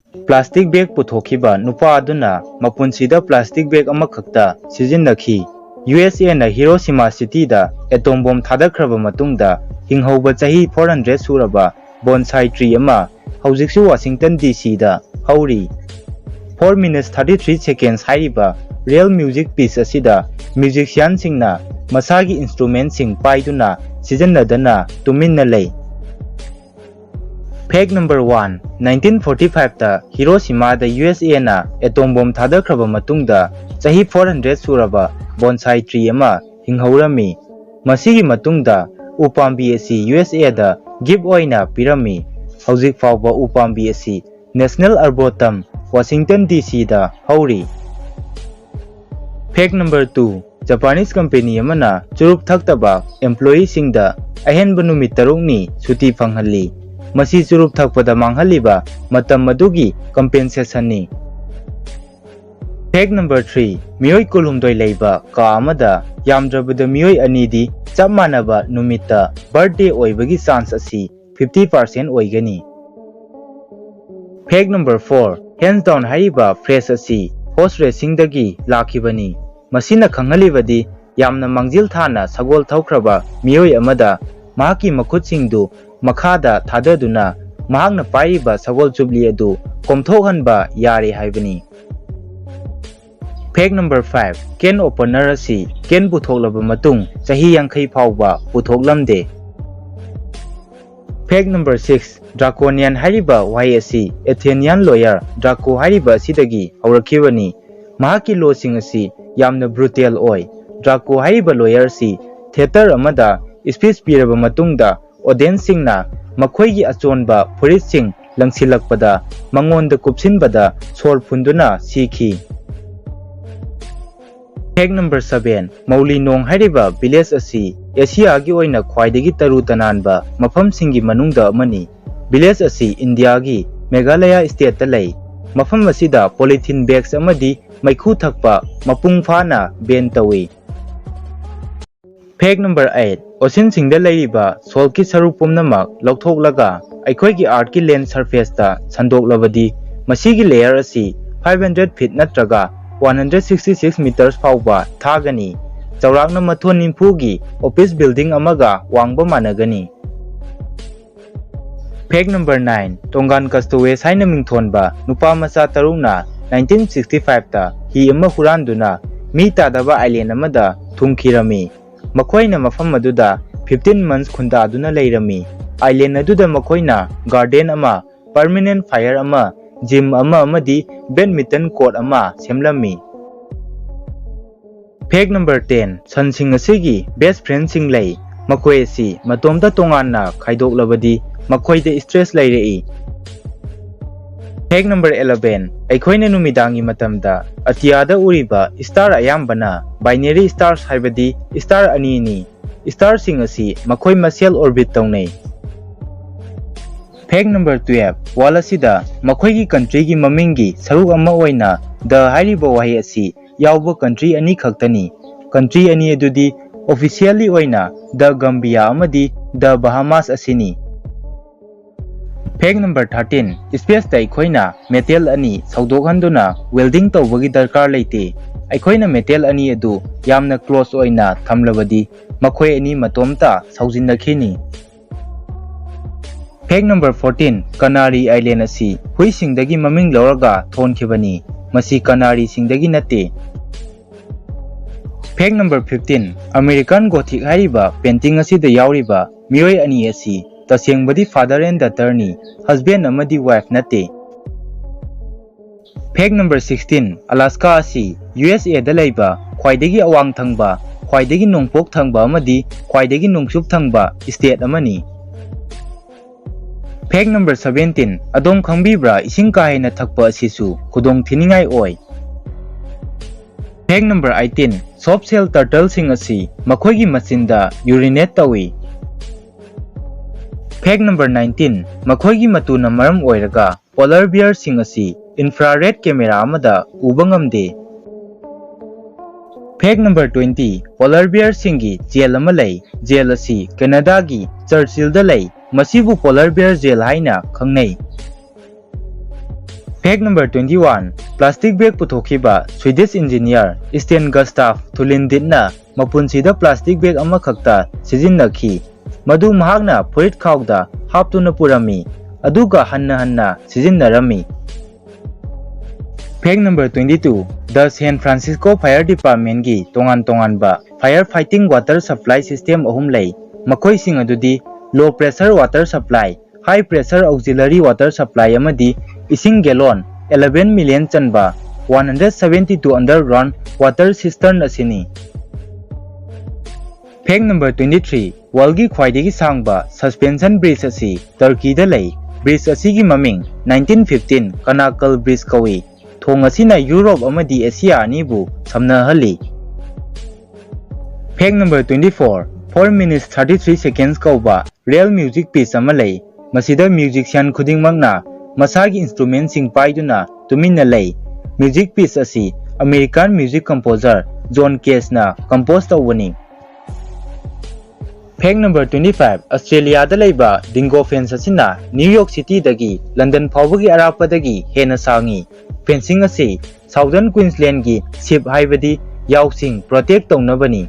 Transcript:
Plastic bag puthokhiba nupa aduna mapunsida plastic bag amakhakta sijin-nakhi. USA na Hiroshima city da atom bomb thadakhraba matungda hinghauba chahi 400 suraba bonsai tree ama haujiksu Washington DC da hauri. 4 minutes 33 seconds hariba real music piece asida musician singna masagi instrument sing paiduna sijannadana tuminna lay. Fact number 1. 1945 ta Hiroshima da USA na atom bomb thadakhraba matungda chahi 400 suraba bonsai tree ama hinghaurami. Masigi matungda upambi asi USA da gift oina pirami. Haujik fawba upambi asi National Arboretum Washington DC da hauri. Fact number 2. Japanese company amana churup thaktaba employee singda ahenba numit tarukni suti phanghalli. Masi churup thakpada manghaliba matam madugi compensation ni. Fact number 3. Miyoi kulumdoi leiba ka amada yamdrabada miyoi anidi chap manaba numitta birthday oibagi chance asi 50% oigani. Fact number 4. Hands down hariba phrase asi horse racing dagi lakhibani. Masina khangalibadi yamna mangjil thana sagol thaukraba miyoi amada mahaki makhutsingdu makhada thadaduna mahakna paiba sagol chubli adu komthokhanba yare haibani. Fact number 5. Can opener asi can puthoklaba matung chahi 50 phawba puthoklamde. Fact number 6. Draconian hariba wahai asi Athenian lawyer Draco hariba asidagi haurakibani. Mahaki law sing asi yamna brutal oi. Draco hariba lawyer si theater amada speech piraba matungda audience singna makhoigi achonba furit sing langsilakpada mangonda kupsinbada sor phunduna sikhi. Fact number 7. Mauli nong hariba village asi Asia gi oina khwaidagi taru tananba mafam singi manungda amani. Village asi India gi Meghalaya state ta lay. Mafam asida polythene bags amadi maikhu thakpa mapung phana ban tawi. Fact number 8. Ocean singda layriba sol ki saruk pumnamak lauthoklaga aikhoigi art ki land surface ta sandoklabadi masigi layer asi 500 feet natraga 166 meters fawba thagani. Chaurakna mathon nimpugi office building amaga wangba managani. Fact number 9. Tongan Castaway saina mingthonba nupa macha tarungna 1965 ta hi ama huranduna mi tadaba island amada thumkhirami. Makhoina mafam aduda 15 months khunda aduna leirami. Island aduda makhoina garden ama permanent fire ama gym ama amadi badminton court ama semlami. Fact number 10. Sansing asigi best friend sing lay. Makhoi asi matomda tonganna khaidoklabadi makhoida stress lairei. Fact number 11. Aikhoina numidangi matamda atiyada uriba star ayambana binary stars haibadi star ani ni. Star sing asi makhoi masel orbit tawnai. Fact number 12. Walasida makhoigi country gi mamingi saruk ama oina the hariba wahai asi yauba country ani khaktani. Country ani adudi officially oina the Gambia amadi the Bahamas asini. Fact number 13. Space da aikhoina metal ani saudokhanduna welding tawbagi darkar leite. Aikhoina metal ani adu yamna close oina thamlabadi makhoi ani matomta saujinnakhini. Fact number 14. Canary Island asi hui singdagi maming lauraga thonkhibani. Masi Canary singdagi natte. Fact number 15. American Gothic hariba painting asida yauriba miyoi ani asi tasengbadi father and daughter ni husband amadi wife natte. Fact number 16. Alaska asi USA da laiba khwaidagi awang thangba khwaidagi nongpok thangba amadi khwaidagi nongsup thangba state amani. Fact number 17. Adom khangbibra ising kahena thakpa asisu khudong thiningai oi. Fact number 18. Soft shell turtle sing asi makhoigi machinda urinate tawi. Fact number 19. Makhoigi matuna maram oiraga polar bear sing asi infrared camera amada uba ngamde. Fact number 20. Polar bear singi jail ama lay. Jail asi Canada gi Churchill da lay. Masibu polar bear jail haina khangnai. Fact number 21. Plastic bag puthokhiba Swedish engineer Sten Gustaf Thulinditna Mapunsida plastic bag amakhakta sijin-nakhi. Madu mahakna furit khawda haptuna purami aduga hanna sijin-narami. Fact number 22. The San Francisco Fire Department gi tongan ba fire fighting water supply system ahum lay. Makhoi sing adudi low pressure water supply, high pressure auxiliary water supply amadi ising gallon 11 million chanba 172 underground water cistern asini. Fact number 23. World gi khwaidagi sangba suspension bridge asi Turkey da lay. Bridge asi gi maming 1915 Kanakal Bridge kawi. Thong asina Europe amadi Asia anibu samnahali. Fact number 24. 4 minutes 33 seconds kauba real music piece amalay. Masida musician khudingmakna masagi instrument sing paiduna tuminna lay. Music piece asi American music composer John Cage na compose tawani. Fact number 25. Australia da layba dingo fence asina New York City dagi London phawbagi arapadagi hena sangi. Fencing asi Southern Queensland gi ship haibadi yausing protect tawnabani.